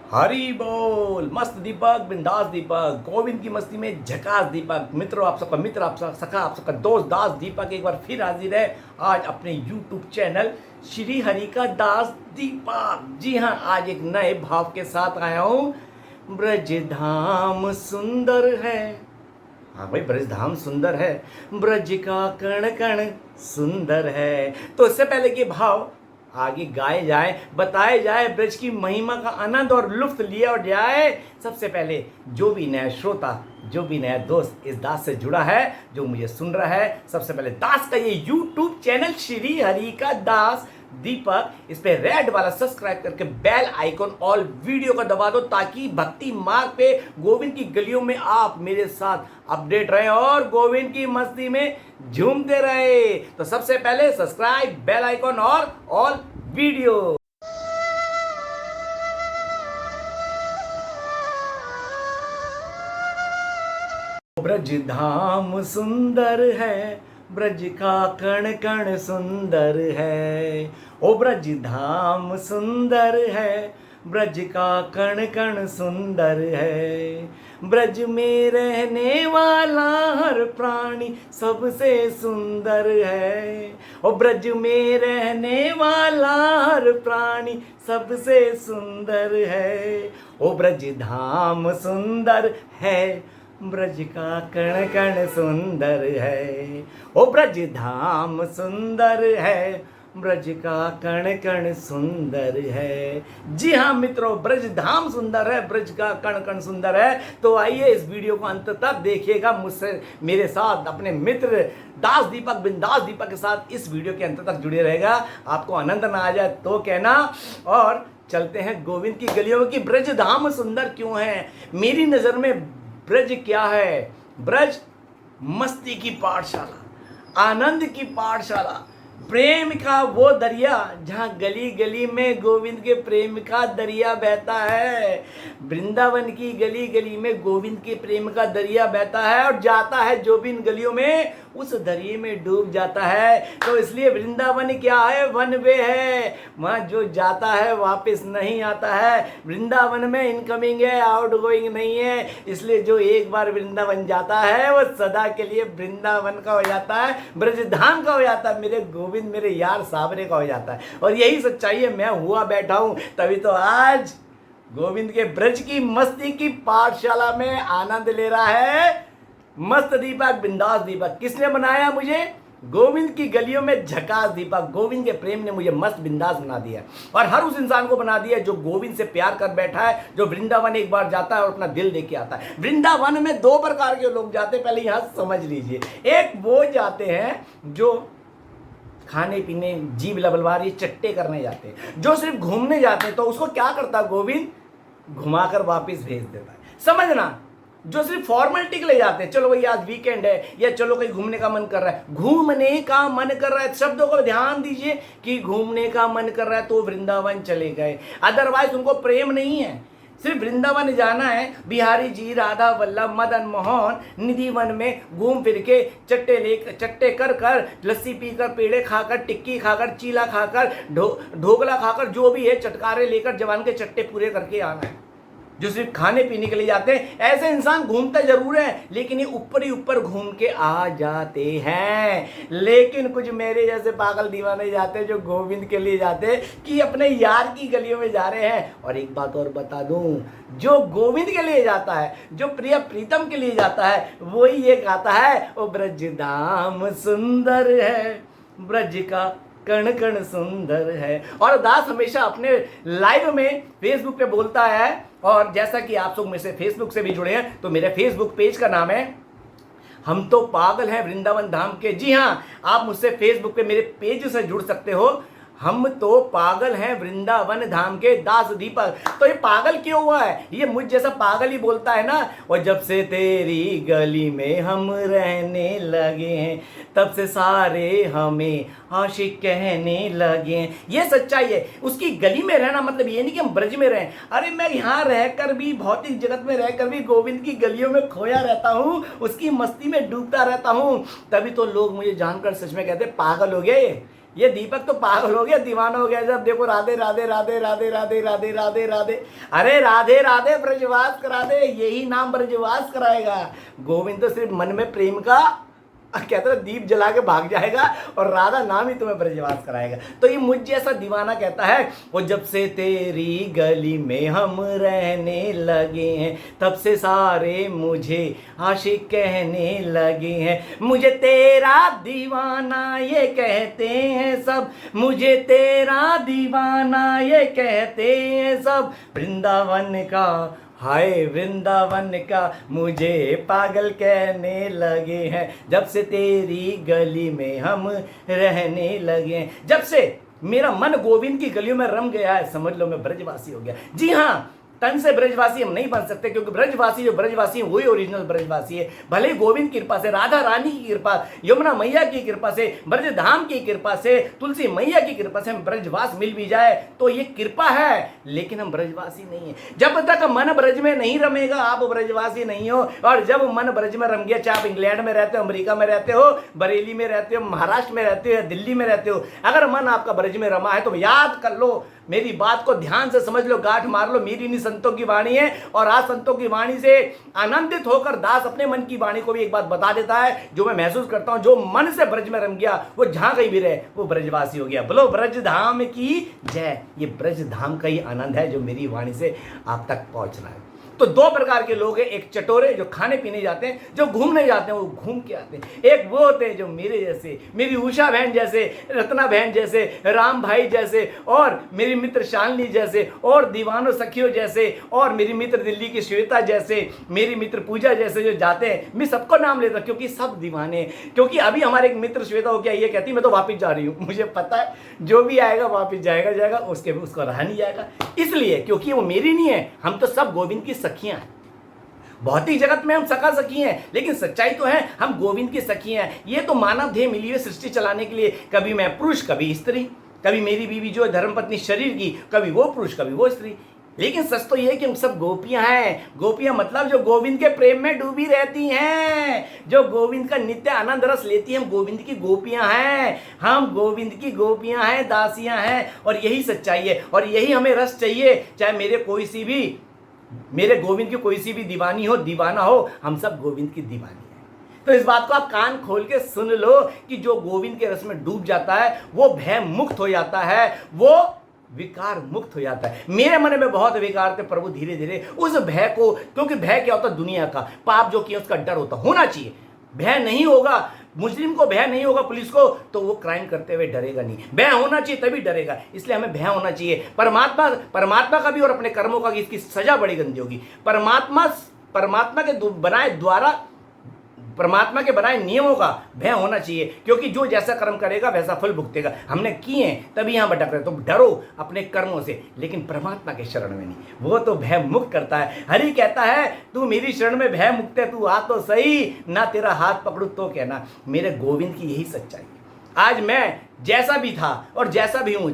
हरी बोल। मस्त दीपक, बिंदास दीपक, गोविंद की मस्ती में झकास दीपक। मित्रों, आप सबका मित्र, आप सबका सखा, आप सबका दोस्त दास दीपक एक बार फिर हाजिर है आज अपने YouTube चैनल श्री हरि का दास दीपक। जी हाँ, आज एक नए भाव के साथ आया हूँ। ब्रज धाम सुंदर है। हाँ भाई, ब्रज धाम सुंदर है। ब्रज का कण कण सुंदर है। तो इससे पहले कि भाव आगे गाए जाए, बताए जाए, ब्रज की महिमा का आनंद और लुत्फ लिया और जाए, सबसे पहले जो भी नया श्रोता, जो भी नया दोस्त इस दास से जुड़ा है, जो मुझे सुन रहा है, सबसे पहले दास का ये YouTube चैनल श्री हरि का दास दीपक, इस पे रेड वाला सब्सक्राइब करके बेल आइकॉन ऑल वीडियो का दबा दो, ताकि भक्ति मार्ग पे गोविंद की गलियों में आप मेरे साथ अपडेट रहे और गोविंद की मस्ती में झूमते रहे। तो सबसे पहले सब्सक्राइब, बेल आइकॉन और ऑल वीडियो। ब्रज धाम सुंदर है, ब्रज का कण कण सुंदर है। ओ ब्रज धाम सुंदर है, ब्रज का कण कण सुंदर है। ब्रज में रहने वाला हर प्राणी सबसे सुंदर है। ओ ब्रज में रहने वाला हर प्राणी सबसे सुंदर है। ओ ब्रज धाम सुंदर है, ब्रज का कण कण सुंदर है। ओ ब्रज धाम सुंदर है, ब्रज का कण कण सुंदर है। जी हाँ मित्रों, ब्रज धाम सुंदर है, ब्रज का कण कण सुंदर है। तो आइए इस वीडियो को अंत तक देखिएगा, मुझसे मेरे साथ अपने मित्र दास दीपक, बिंदास दीपक के साथ इस वीडियो के अंत तक जुड़े रहेगा। आपको आनंद ना आ जाए तो कहना। और चलते हैं गोविंद की गलियों की। ब्रज धाम सुंदर क्यों है? मेरी नजर में ब्रज क्या है? ब्रज मस्ती की पाठशाला, आनंद की पाठशाला, प्रेम का वो दरिया जहाँ गली गली में गोविंद के प्रेम का दरिया बहता है। वृंदावन की गली गली में गोविंद के प्रेम का दरिया बहता है और जाता है जो भी इन गलियों में, उस दरिये में डूब जाता है। तो इसलिए वृंदावन क्या है? वन वे है। वहाँ जो जाता है वापस नहीं आता है। वृंदावन में इनकमिंग है, आउट गोइंग नहीं है। इसलिए जो एक बार वृंदावन जाता है वो सदा के लिए वृंदावन का हो जाता है, ब्रजधाम का हो जाता है, मेरे गोविंद, मेरे यार साबरे का हो जाता है। और यही सच्चाई है। मैं हुआ बैठा हूं, तभी तो आज गोविंद के ब्रज की मस्ती की पाठशाला में आनंद ले रहा है मस्त दीपक, बिंदास दीपक। किसने बनाया मुझे? गोविंद की गलियों में झकास दीपक। गोविंद के प्रेम ने मुझे मस्त बिंदास बना दिया और हर उस इंसान को बना दिया जो गोविंद से प्यार कर बैठा है, जो वृंदावन एक बार जाता है और अपना दिल देके आता है। वृंदावन में दो प्रकार के लोग जाते हैं, पहले यहां समझ लीजिए। एक वो जाते हैं जो खाने पीने, जीभ लबलवारी, चट्टे करने जाते हैं। जो सिर्फ घूमने जाते हैं तो उसको क्या करता है गोविंद? घुमाकर वापस भेज देता है। समझना। जो सिर्फ फॉर्मेलिटी के लिए जाते हैं, चलो भाई आज वीकेंड है या चलो कहीं घूमने का मन कर रहा है, घूमने का मन कर रहा है, शब्दों को ध्यान दीजिए कि घूमने का मन कर रहा है तो वृंदावन चले गए। अदरवाइज उनको प्रेम नहीं है, सिर्फ वृंदावन जाना है। बिहारी जी, राधा वल्लभ, मदन मोहन निधि वन में घूम फिर के चट्टे कर कर, लस्सी पीकर, पेड़े खाकर, टिक्की खाकर, चीला खाकर, ढोकला खाकर, जो भी है चटकारे लेकर जवान के चट्टे पूरे करके आना है। जो सिर्फ खाने पीने के लिए जाते हैं, ऐसे इंसान घूमते जरूर हैं लेकिन ये ऊपर ही ऊपर घूम के आ जाते हैं। लेकिन कुछ मेरे जैसे पागल दीवाने जाते हैं जो गोविंद के लिए जाते हैं कि अपने यार की गलियों में जा रहे हैं। और एक बात और बता दूं, जो गोविंद के लिए जाता है, जो प्रिय प्रीतम के लिए जाता है, वही ये गाता है, ओ ब्रज धाम सुंदर है, ब्रज का कण कण सुंदर है। और दास हमेशा अपने लाइव में फेसबुक पे बोलता है। और जैसा कि आप लोग मेरे से फेसबुक से भी जुड़े हैं, तो मेरे फेसबुक पेज का नाम है हम तो पागल हैं वृंदावन धाम के। जी हाँ, आप मुझसे फेसबुक पे मेरे पेज से जुड़ सकते हो। हम तो पागल हैं वृंदावन धाम के दास दीपक। तो ये पागल क्यों हुआ है? ये मुझ जैसा पागल ही बोलता है ना। और जब से तेरी गली में हम रहने लगे हैं, तब से सारे हमें आशिक कहने लगे हैं। ये सच्चाई है। उसकी गली में रहना मतलब ये नहीं कि हम ब्रज में रहें। अरे मैं यहाँ रहकर भी, भौतिक जगत में रहकर भी गोविंद की गलियों में खोया रहता हूँ, उसकी मस्ती में डूबता रहता हूँ। तभी तो लोग मुझे जानकर सच में कहते पागल हो गए। ये दीपक तो पागल हो गया, दीवाना हो गया जब देखो राधे राधे राधे राधे राधे राधे राधे राधे। अरे राधे राधे ब्रजवास करा दे, यही नाम ब्रजवास कराएगा। गोविंद तो सिर्फ मन में प्रेम का कहते हैं दीप जला के भाग जाएगा और राधा नाम ही तुम्हें ब्रजवास कराएगा। तो ये मुझ जैसा दीवाना कहता है वो जब से तेरी गली में हम रहने लगे हैं तब से सारे मुझे आशिक कहने लगे हैं। मुझे तेरा दीवाना ये कहते हैं सब, मुझे तेरा दीवाना ये कहते हैं सब। वृंदावन का हाय वृंदावन का मुझे पागल कहने लगे हैं जब से तेरी गली में हम रहने लगे हैं। जब से मेरा मन गोविंद की गलियों में रम गया है समझ लो मैं ब्रजवासी हो गया। जी हाँ, तन से ब्रजवासी हम नहीं बन सकते क्योंकि ब्रजवासी जो ब्रजवासी है वही ओरिजिनल ब्रजवासी है। भले ही गोविंद की कृपा से, राधा रानी की कृपा, यमुना मैया की कृपा से, ब्रज धाम की कृपा से, तुलसी मैया की कृपा से हम ब्रजवास मिल भी जाए तो ये कृपा है, लेकिन हम ब्रजवासी नहीं है। जब तक मन ब्रज में नहीं रमेगा आप ब्रजवासी नहीं हो। और जब मन ब्रज में रम गया, चाहे आप इंग्लैंड में रहते हो, अमेरिका में रहते हो, बरेली में रहते हो, महाराष्ट्र में रहते हो या दिल्ली में रहते हो, अगर मन आपका ब्रज में रमा है तो याद कर लो, मेरी बात को ध्यान से समझ लो, गांठ मार लो, मेरी नहीं संतों की वाणी है। और आज संतों की वाणी से आनंदित होकर दास अपने मन की वाणी को भी एक बात बता देता है जो मैं महसूस करता हूं। जो मन से ब्रज में रम गया वो जहां कहीं भी रहे वो ब्रजवासी हो गया। बोलो ब्रज धाम की जय। ये ब्रज धाम का ही आनंद है जो मेरी वाणी से आप तक पहुंच रहा है। तो दो प्रकार के लोग हैं, एक चटोरे जो खाने पीने जाते हैं, जो घूमने जाते हैं वो घूम के आते हैं। एक वो होते हैं जो मेरे जैसे, मेरी उषा बहन जैसे, रत्ना बहन जैसे, राम भाई जैसे, और मेरी मित्र शालिनी जैसे, और दीवानों सखियों जैसे, और मेरी मित्र दिल्ली की श्वेता जैसे, मेरी मित्र पूजा जैसे जो जाते हैं। मैं सबको नाम लेता क्योंकि सब दीवाने हैं। क्योंकि अभी हमारे एक मित्र श्वेता हो क्या ये कहती मैं तो वापिस जा रही हूँ, मुझे पता है जो भी आएगा वापिस जाएगा उसको रहा नहीं जाएगा, इसलिए क्योंकि वो मेरी नहीं है। हम तो सब गोविंद की सखियां हैं। भौतिक जगत में हम सखा सखी हैं, लेकिन सच्चाई तो है हम गोविंद की सखी हैं। ये तो मानव देह मिली हुई सृष्टि चलाने के लिए, कभी मैं पुरुष कभी स्त्री, कभी मेरी बीवी जो धर्मपत्नी शरीर की, कभी वो पुरुष कभी वो स्त्री। लेकिन सच तो ये कि हम सब गोपियां हैं। गोपियां मतलब जो गोविंद के प्रेम में डूबी रहती हैं, जो गोविंद का नित्य आनंद रस लेती हैं, हम गोविंद की गोपियां हैं। हम गोविंद की गोपियां हैं, दासियां हैं। और यही सच्चाई है और यही हमें रस चाहिए। चाहे मेरे गोविंद की कोई सी भी दीवानी हो, दीवाना हो, हम सब गोविंद की दीवानी है। तो इस बात को आप कान खोल के सुन लो कि जो गोविंद के रस में डूब जाता है वो भय मुक्त हो जाता है, वो विकार मुक्त हो जाता है। मेरे मन में बहुत विकार थे, प्रभु धीरे धीरे उस भय को, क्योंकि भय क्या होता है दुनिया का, पाप जो किया उसका डर होना चाहिए। भय नहीं होगा, मुस्लिम को भय नहीं होगा पुलिस को तो वो क्राइम करते हुए डरेगा नहीं। भय होना चाहिए तभी डरेगा, इसलिए हमें भय होना चाहिए। परमात्मा का भी और अपने कर्मों का, इसकी सजा बड़ी गंदी होगी। परमात्मा के बनाए नियमों का भय होना चाहिए, क्योंकि जो जैसा कर्म करेगा वैसा फल भुगतेगा। हमने किए हैं तभी यहां भटक रहे, तो डरो अपने कर्मों से, लेकिन परमात्मा के शरण में नहीं। वो तो भय मुक्त करता है। हरि कहता है तू मेरी शरण में भय मुक्त है, तू आ तो सही, ना तेरा हाथ पकड़ू तो कहना। मेरे गोविंद की यही सच्चाई। आज मैं जैसा भी था और जैसा भी हूं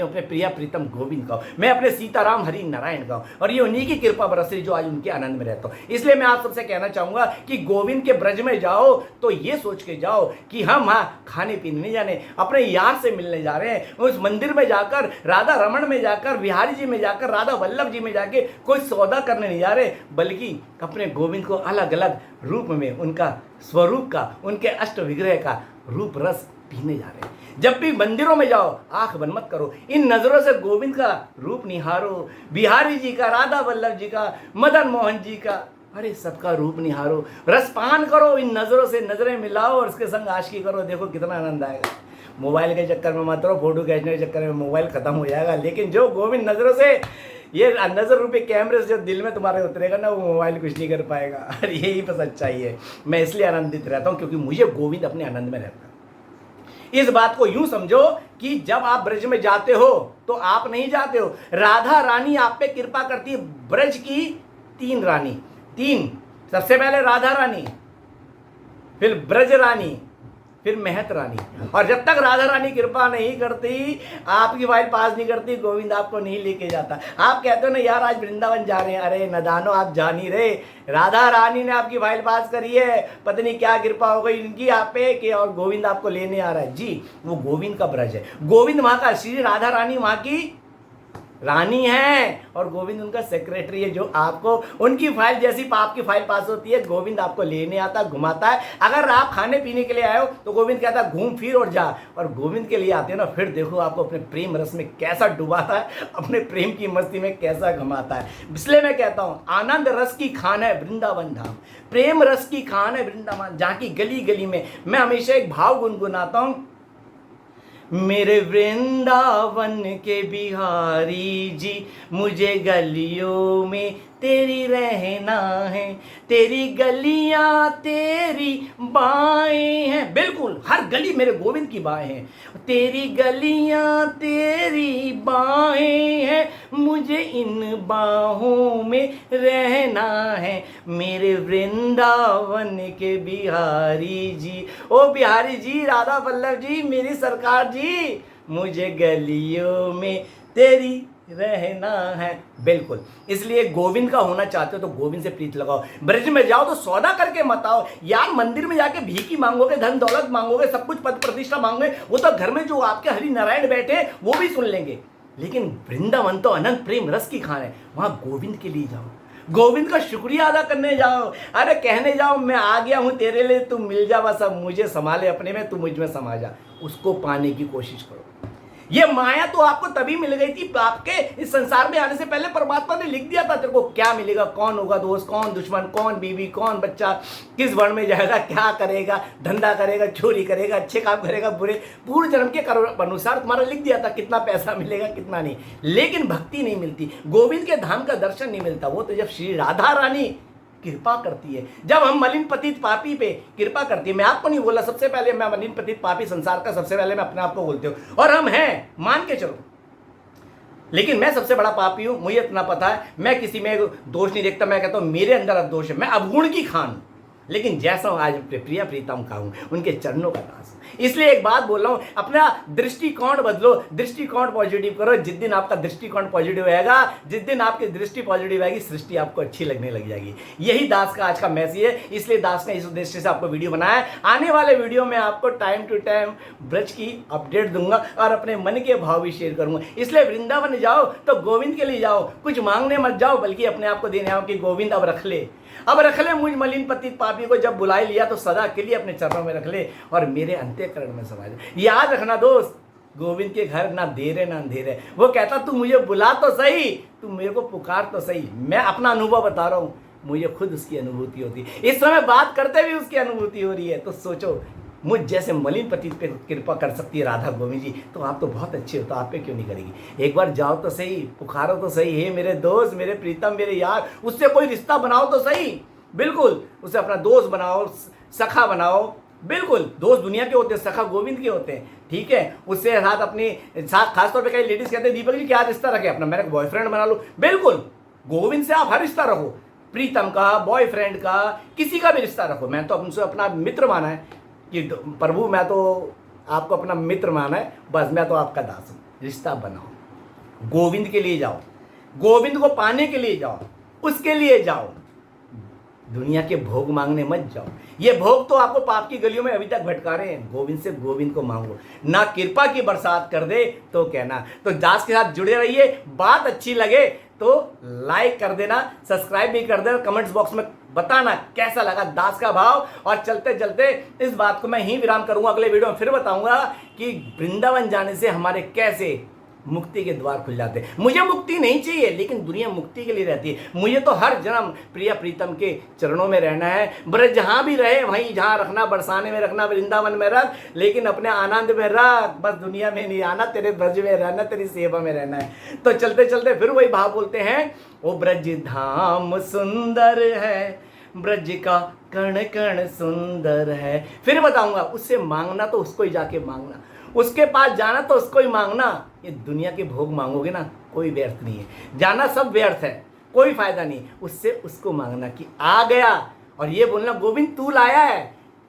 अपने प्रिया प्रीतम गोविंद का हूं। मैं अपने सीताराम हरि नारायण का हूं और ये उन्हीं की कृपा बरस रही जो आज उनके आनंद में रहता हूं। इसलिए मैं आप सबसे कहना चाहूंगा कि गोविंद के ब्रज में जाओ तो ये सोच के जाओ कि हम खाने पीने नहीं जाने, अपने यार से मिलने जा रहे हैं। उस मंदिर में जाकर, राधा रमण में जाकर, बिहारी जी में जाकर, राधा वल्लभ जी में जाके कोई सौदा करने नहीं जा रहे, बल्कि अपने गोविंद को अलग अलग रूप में, उनका स्वरूप का, उनके अष्ट विग्रह का रूप रस पीने जा रहे हैं। जब भी मंदिरों में जाओ आंख बंद मत करो, इन नजरों से गोविंद का रूप निहारो, बिहारी जी का, राधा वल्लभ जी का, मदन मोहन जी का, अरे सबका रूप निहारो, रसपान करो, इन नजरों से नजरें मिलाओ और उसके संग आशिकी करो। देखो कितना आनंद आएगा। मोबाइल के चक्कर में मत रहो, फोटो खींचने के चक्कर में मोबाइल खत्म हो जाएगा, लेकिन जो गोविंद नजरों से, ये नजर रूपी कैमरे से जो दिल में तुम्हारे उतरेगा ना, वो मोबाइल कुछ नहीं कर पाएगा। और यही बस सच्चाई है। मैं इसलिए आनंदित रहता हूँ क्योंकि मुझे गोविंद अपने आनंद में रहता है। इस बात को यूं समझो कि जब आप ब्रज में जाते हो तो आप नहीं जाते हो, राधा रानी आप पे कृपा करती है। ब्रज की तीन रानी, सबसे पहले राधा रानी, फिर ब्रज रानी, फिर महत रानी। और जब तक राधा रानी कृपा नहीं करती, आपकी फाइल पास नहीं करती, गोविंद आपको नहीं लेके जाता। आप कहते हो ना यार आज वृंदावन जा रहे हैं, अरे नदानो आप जा नहीं रहे, राधा रानी ने आपकी फाइल पास करी है, पता नहीं क्या कृपा हो गई इनकी आप पे कि और गोविंद आपको लेने आ रहा है। जी वो गोविंद का ब्रज है, गोविंद वहां का, श्री राधा रानी वहां की रानी है और गोविंद उनका सेक्रेटरी है, जो आपको उनकी फाइल जैसी आपकी फाइल पास होती है, गोविंद आपको लेने आता, घुमाता है। अगर आप खाने पीने के लिए आए हो तो गोविंद कहता है घूम फिर और जा, और गोविंद के लिए आते हो ना, फिर देखो आपको अपने प्रेम रस में कैसा डुबाता है, अपने प्रेम की मस्ती में कैसा घुमाता है। इसलिए मैं कहता हूँ आनंद रस की खान है वृंदावन धाम, प्रेम रस की खान है वृंदावन, जहाँ की गली गली में मैं हमेशा एक भाव गुनगुनाता हूँ, मेरे वृंदावन के बिहारी जी, मुझे गलियों में तेरी रहना है, तेरी गलियां तेरी बाएं हैं। बिल्कुल हर गली मेरे गोविंद की बाएं हैं, तेरी गलियां तेरी बाएं हैं, मुझे इन बाहों में रहना है, मेरे वृंदावन के बिहारी जी। ओ बिहारी जी, राधा वल्लभ जी, मेरी सरकार जी, मुझे गलियों में तेरी रहना है। बिल्कुल, इसलिए गोविंद का होना चाहते हो तो गोविंद से प्रीत लगाओ। ब्रज में जाओ तो सौदा करके मत आओ यार, मंदिर में जाके भीखी मांगोगे, धन दौलत मांगोगे, सब कुछ पद प्रतिष्ठा मांगोगे, वो तो घर में जो आपके हरि नारायण बैठे वो भी सुन लेंगे। लेकिन वृंदावन तो अनंत प्रेम रस की खान है, वहां गोविंद के लिए जाओ, गोविंद का शुक्रिया अदा करने जाओ, अरे कहने जाओ मैं आ गया हूं तेरे लिए, तू मिल जा, बस अब मुझे संभाले अपने में, तू मुझ में समा जा। उसको पाने की कोशिश करो। ये माया तो आपको तभी मिल गई थी, आपके इस संसार में आने से पहले परमात्मा ने लिख दिया था तेरे को क्या मिलेगा, कौन होगा दोस्त, कौन दुश्मन, कौन बीवी, कौन बच्चा, किस वर्ण में जाएगा, क्या करेगा, धंधा करेगा, चोरी करेगा, अच्छे काम करेगा, बुरे, पूर्व जन्म के अनुसार तुम्हारा लिख दिया था कितना पैसा मिलेगा कितना नहीं। लेकिन भक्ति नहीं मिलती, गोविंद के धाम का दर्शन नहीं मिलता। वो तो जब श्री राधा रानी कृपा करती है, जब हम मलिन पतित पापी पे कृपा करती है। मैं आपको नहीं बोला, सबसे पहले मैं मलिन पतित पापी संसार का सबसे पहले मैं अपने आप को बोलते हूँ, और हम हैं मान के चलो, लेकिन मैं सबसे बड़ा पापी हूं, मुझे इतना पता है। मैं किसी में दोष नहीं देखता, मैं कहता हूं मेरे अंदर अब दोष है, मैं अवगुण की खान हूं, लेकिन जैसा हूं आज प्रिया प्रीतम का हूं, उनके चरणों का दास हूं। इसलिए एक बात बोल रहा हूं, अपना दृष्टिकोण बदलो, दृष्टिकोण पॉजिटिव करो। जिस दिन आपका दृष्टिकोण पॉजिटिव रहेगा, जिस दिन आपकी दृष्टि पॉजिटिव आएगी, सृष्टि आपको अच्छी लगने लग जाएगी। यही दास का आज का मैसेज है, इसलिए दास ने इस उद्देश्य से आपको वीडियो बनाया है। आने वाले वीडियो में आपको टाइम टू टाइम ब्रज की अपडेट दूंगा और अपने मन के भाव भी शेयर करूंगा। इसलिए वृंदावन जाओ तो गोविंद के लिए जाओ, कुछ मांगने मत जाओ, बल्कि अपने आप को देने आओ कि गोविंद अब रख ले, अब रख ले मुझ मलिन पतित पापी को, जब बुला लिया तो सदा के लिए अपने चरणों में रख ले और मेरे अंतःकरण में समा जा। याद रखना दोस्त, गोविंद के घर ना देर है ना अंधेर है। वो कहता तू मुझे बुला तो सही, तू मेरे को पुकार तो सही। मैं अपना अनुभव बता रहा हूं, मुझे खुद उसकी अनुभूति होती है, इस समय बात करते भी उसकी अनुभूति हो रही है। तो सोचो, मुझ जैसे मलिन पतित पे कृपा कर सकती है राधा गोविंद जी, तो आप तो बहुत अच्छे हो, तो आप पे क्यों नहीं करेगी। एक बार जाओ तो सही, पुकारो तो सही, हे मेरे दोस्त, मेरे प्रीतम, मेरे यार, उससे कोई रिश्ता बनाओ तो सही। बिल्कुल, उसे अपना दोस्त बनाओ, सखा बनाओ। बिल्कुल, दोस्त दुनिया के होते हैं, सखा गोविंद के होते हैं, ठीक है। उससे साथ अपने साथ, खासतौर पे कई लेडीज कहते हैं दीपक जी क्या रिश्ता रखे अपना, मैंने बॉयफ्रेंड बना लो। बिल्कुल, गोविंद से आप हर रिश्ता रखो, प्रीतम का, बॉयफ्रेंड का, किसी का भी रिश्ता रखो। मैं तो उनसे अपना मित्र माना है कि प्रभु मैं तो आपको अपना मित्र माना है, बस मैं तो आपका दास हूँ। रिश्ता बनाओ, गोविंद के लिए जाओ, गोविंद को पाने के लिए जाओ, उसके लिए जाओ, दुनिया के भोग मांगने मत जाओ। ये भोग तो आपको पाप की गलियों में अभी तक भटका रहे हैं। गोविंद से गोविंद को मांगो, ना कृपा की बरसात कर दे तो कहना। तो दास के साथ जुड़े रहिए, बात अच्छी लगे तो लाइक कर देना, सब्सक्राइब भी कर देना, कमेंट्स बॉक्स में बताना कैसा लगा दास का भाव। और चलते चलते इस बात को मैं ही विराम करूंगा, अगले वीडियो में फिर बताऊंगा कि वृंदावन जाने से हमारे कैसे मुक्ति के द्वार खुल जाते हैं। मुझे मुक्ति नहीं चाहिए, लेकिन दुनिया मुक्ति के लिए रहती है। मुझे तो हर जन्म प्रिया प्रीतम के चरणों में रहना है। ब्रज जहां भी रहे वहीं, जहां रखना, बरसाने में रखना, वृंदावन में रख, लेकिन अपने आनंद में रख, बस दुनिया में नहीं आना, तेरे ब्रज में रहना, तेरी सेवा में रहना है। तो चलते चलते फिर वही भाव बोलते हैं, ओ ब्रज धाम सुंदर है, ब्रज का कण कण सुंदर है। फिर बताऊंगा, उससे मांगना तो उसको ही जाके मांगना, उसके पास जाना तो उसको ही मांगना। ये दुनिया के भोग मांगोगे ना, कोई व्यर्थ नहीं है, जाना सब व्यर्थ है, कोई फायदा नहीं। उससे उसको मांगना कि आ गया, और ये बोलना गोविंद तू लाया है,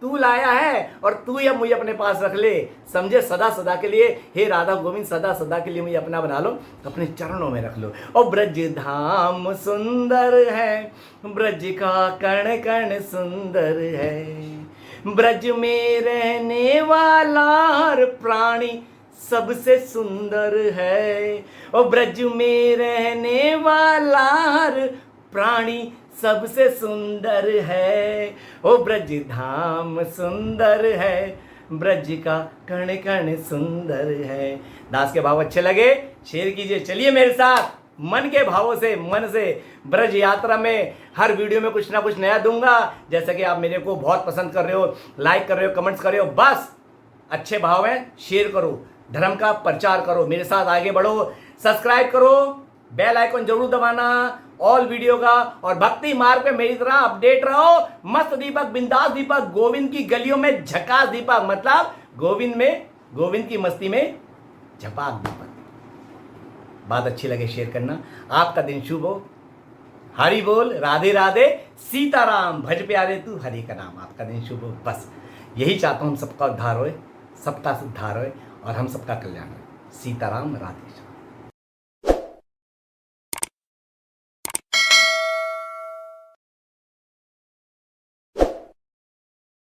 तू लाया है और तू या मुझे अपने पास रख ले, समझे, सदा सदा के लिए। हे राधा गोविंद, सदा सदा के लिए मुझे अपना बना लो, अपने चरणों में रख लो। और ब्रज धाम सुंदर है, ब्रज का कण कण सुंदर है। ब्रज में रहने वाला हर प्राणी सबसे सुंदर है। और ब्रज में रहने वाला हर प्राणी सबसे सुंदर है। ओ ब्रज धाम सुंदर है, ब्रज का कण कण सुंदर है। दास के भाव अच्छे लगे शेयर कीजिए। चलिए मेरे साथ मन के भावों से, मन से ब्रज यात्रा में हर वीडियो में कुछ ना कुछ नया दूंगा। जैसा कि आप मेरे को बहुत पसंद कर रहे हो, लाइक कर रहे हो, कमेंट्स कर रहे हो, बस अच्छे भाव हैं, शेयर करो, धर्म का प्रचार करो, मेरे साथ आगे बढ़ो, सब्सक्राइब करो, बेल आइकन जरूर दबाना ऑल वीडियो का। और भक्ति मार्ग पे मेरी तरह अपडेट रहो। मस्त दीपक, बिंदास दीपक, गोविंद की गलियों में झकास दीपक, मतलब गोविंद की मस्ती में झपाक दीपक। बात अच्छी लगे शेयर करना। आपका दिन शुभ हो। हरि बोल, राधे राधे, सीताराम, भज प्यारे तू हरि का नाम। आपका दिन शुभ हो। बस यही चाहता हूँ, हम सबका उद्धार होए, सबका सुधार होए और हम सबका कल्याण होए। सीताराम, राधे।